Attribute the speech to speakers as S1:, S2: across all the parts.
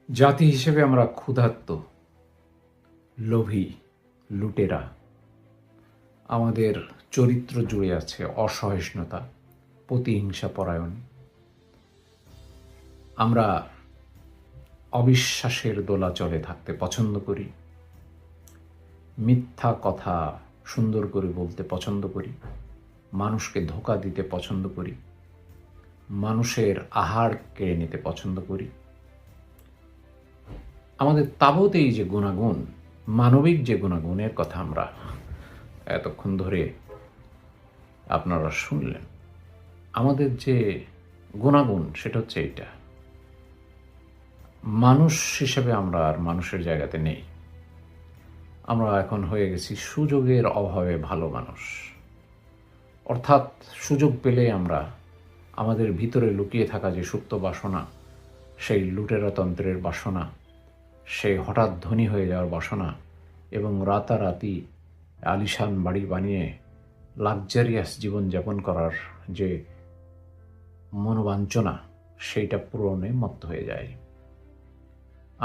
S1: জাতি হিসেবে আমরা ক্ষুধার্ত, লোভী, লুটেরা। আমাদের চরিত্র জুড়ে আছে অসহিষ্ণুতা, প্রতিহিংসা পরায়ণ। আমরা অবিশ্বাসের দোলাচলে থাকতে পছন্দ করি, মিথ্যা কথা সুন্দর করে বলতে পছন্দ করি, মানুষকে ধোঁকা দিতে পছন্দ করি, মানুষের আহার কেড়ে নিতে পছন্দ করি। আমাদের তাবৎ এই যে গুণাগুণ, মানবিক যে গুণাগুণের কথা আমরা এতক্ষণ ধরে আপনারা শুনলেন, আমাদের যে গুণাগুণ সেটা হচ্ছে এইটা। মানুষ হিসেবে আমরা আর মানুষের জায়গাতে নেই। আমরা এখন হয়ে গেছি সুযোগের অভাবে ভালো মানুষ। অর্থাৎ সুযোগ পেলে আমরা আমাদের ভিতরে লুকিয়ে থাকা যে সুপ্ত বাসনা, সেই লুটেরাতন্ত্রের বাসনা, সেই হঠাৎ ধনী হয়ে যাওয়ার বাসনা এবং রাতারাতি আলিশান বাড়ি বানিয়ে লাক্সারিয়াস জীবনযাপন করার যে মনোবাঞ্ছনা, সেইটা পূরণে মত্ত হয়ে যায়।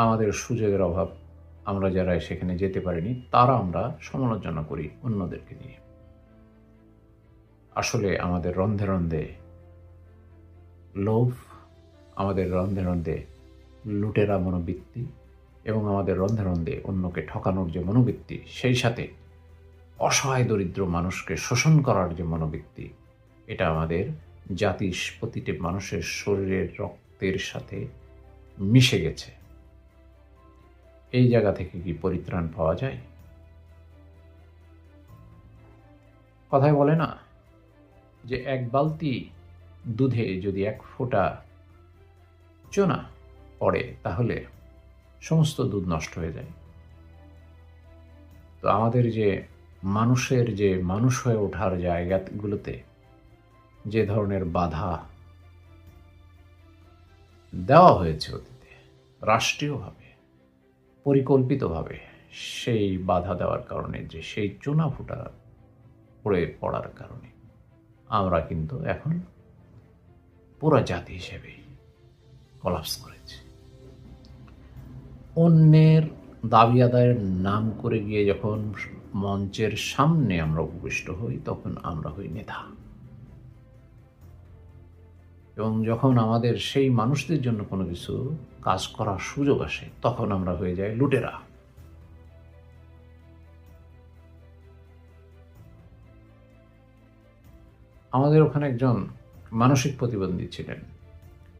S1: আমাদের সুযোগের অভাব, আমরা যারা সেখানে যেতে পারিনি তারা আমরা সমালোচনা করি অন্যদেরকে নিয়ে। আসলে আমাদের রন্ধে রন্ধে লোভ, আমাদের রন্ধে রন্ধে লুটেরা মনোবৃত্তি এবং আমাদের রন্ধে রন্ধে অন্যকে ঠকানোর যে মনোবৃত্তি, সেই সাথে অসহায় দরিদ্র মানুষকে শোষণ করার যে মনোবৃত্তি, এটা আমাদের জাতির প্রতিটি মানুষের শরীরের রক্তের সাথে মিশে গেছে। এই জায়গা থেকে কি পরিত্রাণ পাওয়া যায়? কথায় বলে না যে এক বালতি দুধে যদি এক ফোঁটা চুনা পড়ে তাহলে সমস্ত দুধ নষ্ট হয়ে যায়। তো আমাদের যে মানুষের যে মানুষ হয়ে ওঠার জায়গাগুলোতে যে ধরনের বাধা দেওয়া হয়েছে অতীতে রাষ্ট্রীয়ভাবে, পরিকল্পিতভাবে, সেই বাধা দেওয়ার কারণে যে সেই চুনা ফুটা পড়ে পড়ার কারণে আমরা কিন্তু এখন পুরো জাতি হিসেবে কলাপস করেছি। অন্যের দাবি আদায়ের নাম করে গিয়ে যখন মঞ্চের সামনে আমরা উপবিষ্ট হই তখন আমরা হই নেতা, এবং যখন আমাদের সেই মানুষদের জন্য কোনো কিছু কাজ করার সুযোগ আসে তখন আমরা হয়ে যাই লুটেরা। আমাদের ওখানে একজন মানসিক প্রতিবন্ধী ছিলেন,